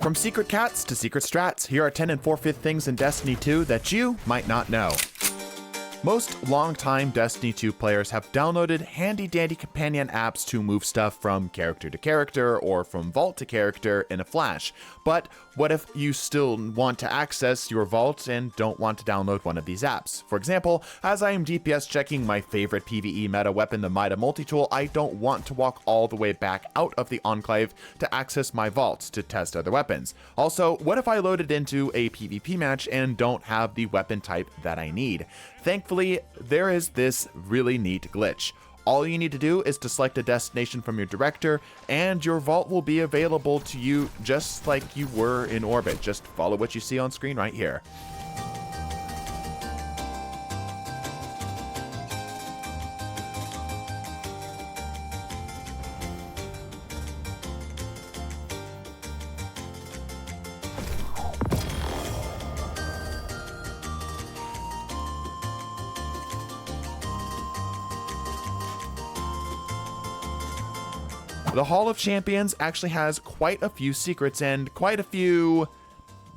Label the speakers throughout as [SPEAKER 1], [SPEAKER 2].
[SPEAKER 1] From secret cats to secret strats, here are 10 4/5 things in Destiny 2 that you might not know. Most longtime Destiny 2 players have downloaded handy-dandy companion apps to move stuff from character to character or from vault to character in a flash. But what if you still want to access your vault and don't want to download one of these apps? For example, as I am DPS checking my favorite PvE meta weapon, the Mida Multitool, I don't want to walk all the way back out of the Enclave to access my vault to test other weapons. Also, what if I loaded into a PvP match and don't have the weapon type that I need? Thankfully, there is this really neat glitch. All you need to do is to select a destination from your director, and your vault will be available to you just like you were in orbit. Just follow what you see on screen right here. The Hall of Champions actually has quite a few secrets and quite a few,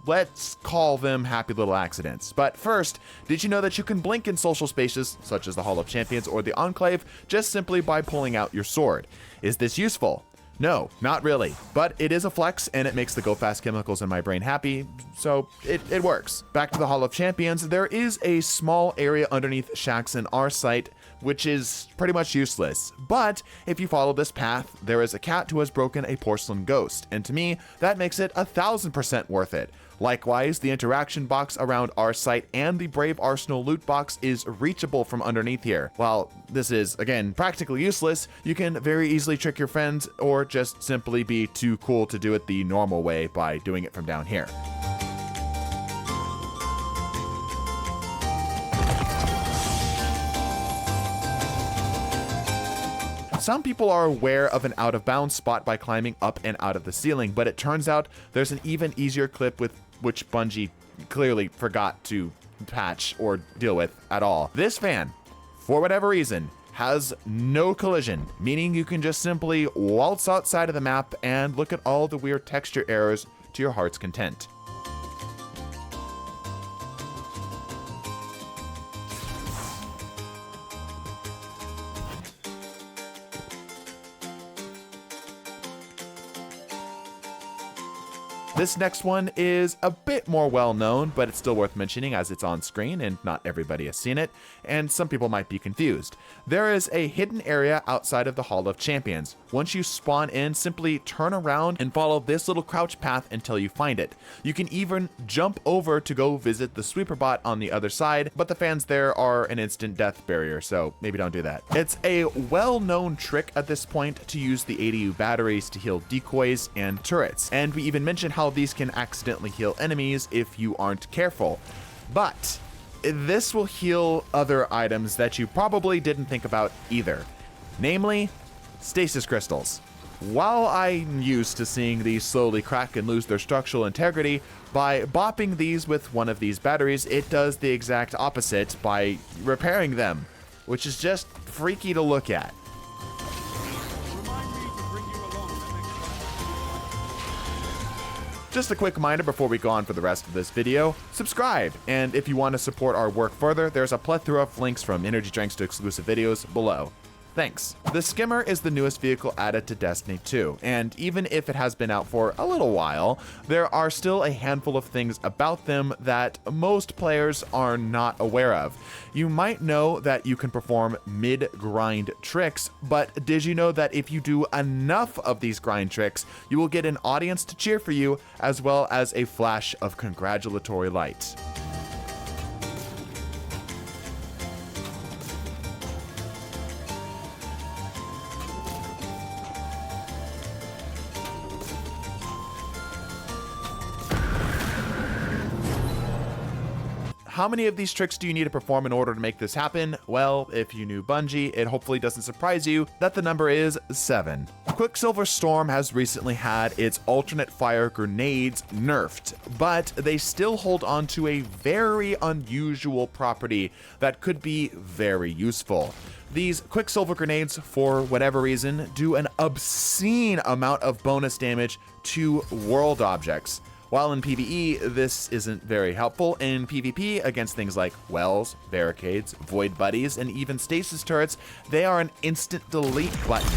[SPEAKER 1] let's call them happy little accidents. But first, did you know that you can blink in social spaces, such as the Hall of Champions or the Enclave, just simply by pulling out your sword? Is this useful? No, not really, but it is a flex and it makes the go fast chemicals in my brain happy, so it works. Back to the Hall of Champions, there is a small area underneath Shaxx and Arcite, which is pretty much useless. But if you follow this path, there is a cat who has broken a porcelain ghost, and to me, that makes it 1000% worth it. Likewise, the interaction box around Arcite and the Brave Arsenal loot box is reachable from underneath here. While this is, again, practically useless, you can very easily trick your friends or just simply be too cool to do it the normal way by doing it from down here. Some people are aware of an out-of-bounds spot by climbing up and out of the ceiling, but it turns out there's an even easier clip with which Bungie clearly forgot to patch or deal with at all. This fan, for whatever reason, has no collision, meaning you can just simply waltz outside of the map and look at all the weird texture errors to your heart's content. This next one is a bit more well known, but it's still worth mentioning as it's on screen and not everybody has seen it, and some people might be confused. There is a hidden area outside of the Hall of Champions. Once you spawn in, simply turn around and follow this little crouch path until you find it. You can even jump over to go visit the sweeper bot on the other side, but the fans there are an instant death barrier, so maybe don't do that. It's a well-known trick at this point to use the ADU batteries to heal decoys and turrets, and we even mentioned how these can accidentally heal enemies if you aren't careful. But this will heal other items that you probably didn't think about either, namely stasis crystals. While I'm used to seeing these slowly crack and lose their structural integrity, by bopping these with one of these batteries, it does the exact opposite by repairing them, which is just freaky to look at. Just a quick reminder before we go on for the rest of this video, subscribe, and if you want to support our work further, there's a plethora of links from energy drinks to exclusive videos below. Thanks. The Skimmer is the newest vehicle added to Destiny 2, and even if it has been out for a little while, there are still a handful of things about them that most players are not aware of. You might know that you can perform mid-grind tricks, but did you know that if you do enough of these grind tricks, you will get an audience to cheer for you, as well as a flash of congratulatory light? how many of these tricks do you need to perform in order to make this happen? Well, if you knew Bungie, it hopefully doesn't surprise you that the number is 7. Quicksilver Storm has recently had its alternate fire grenades nerfed, but they still hold on to a very unusual property that could be very useful. These Quicksilver grenades, for whatever reason, do an obscene amount of bonus damage to world objects. While in PvE, this isn't very helpful. In PvP, against things like wells, barricades, void buddies, and even stasis turrets, they are an instant delete button.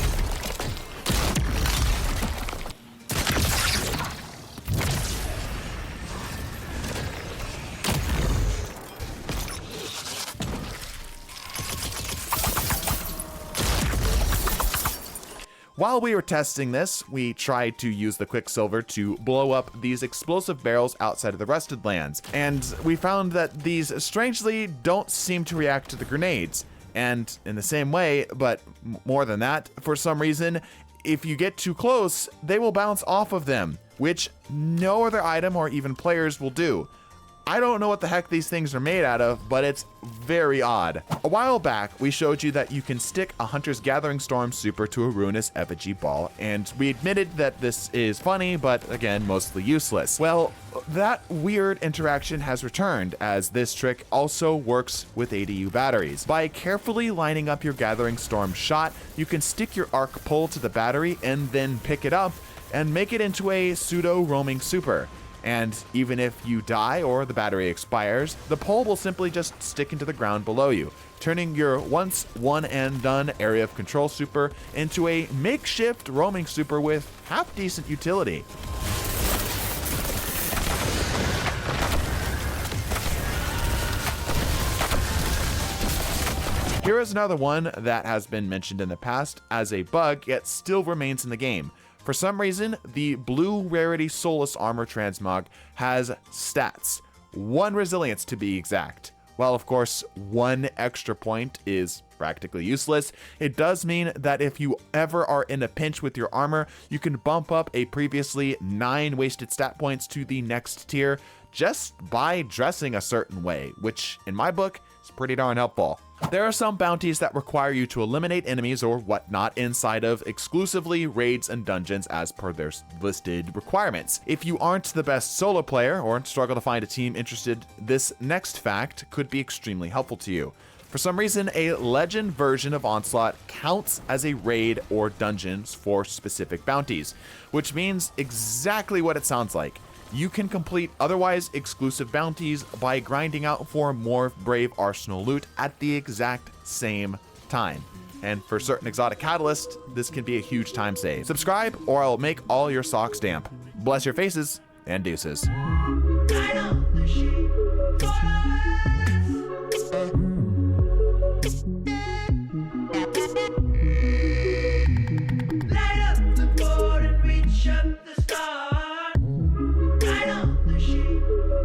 [SPEAKER 1] While we were testing this, we tried to use the Quicksilver to blow up these explosive barrels outside of the Rusted Lands, and we found that these strangely don't seem to react to the grenades. And in the same way, but more than that, for some reason, if you get too close, they will bounce off of them, which no other item or even players will do. I don't know what the heck these things are made out of, but it's very odd. A while back, we showed you that you can stick a Hunter's Gathering Storm super to a Ruinous Effigy ball, and we admitted that this is funny, but again, mostly useless. Well, that weird interaction has returned, as this trick also works with ADU batteries. By carefully lining up your Gathering Storm shot, you can stick your arc pole to the battery and then pick it up and make it into a pseudo roaming super. And even if you die or the battery expires, the pole will simply just stick into the ground below you, turning your once one and done area of control super into a makeshift roaming super with half decent utility. Here is another one that has been mentioned in the past as a bug, yet still remains in the game. For some reason, the blue rarity Soulless Armor Transmog has stats, 1 resilience to be exact. While of course 1 extra point is practically useless, it does mean that if you ever are in a pinch with your armor, you can bump up a previously 9 wasted stat points to the next tier just by dressing a certain way, which in my book is pretty darn helpful. There are some bounties that require you to eliminate enemies or whatnot inside of exclusively raids and dungeons as per their listed requirements. If you aren't the best solo player or struggle to find a team interested, this next fact could be extremely helpful to you. For some reason, a legend version of Onslaught counts as a raid or dungeons for specific bounties, which means exactly what it sounds like. You can complete otherwise exclusive bounties by grinding out for more Brave Arsenal loot at the exact same time. And for certain exotic catalysts, this can be a huge time save. Subscribe or I'll make all your socks damp. Bless your faces and deuces.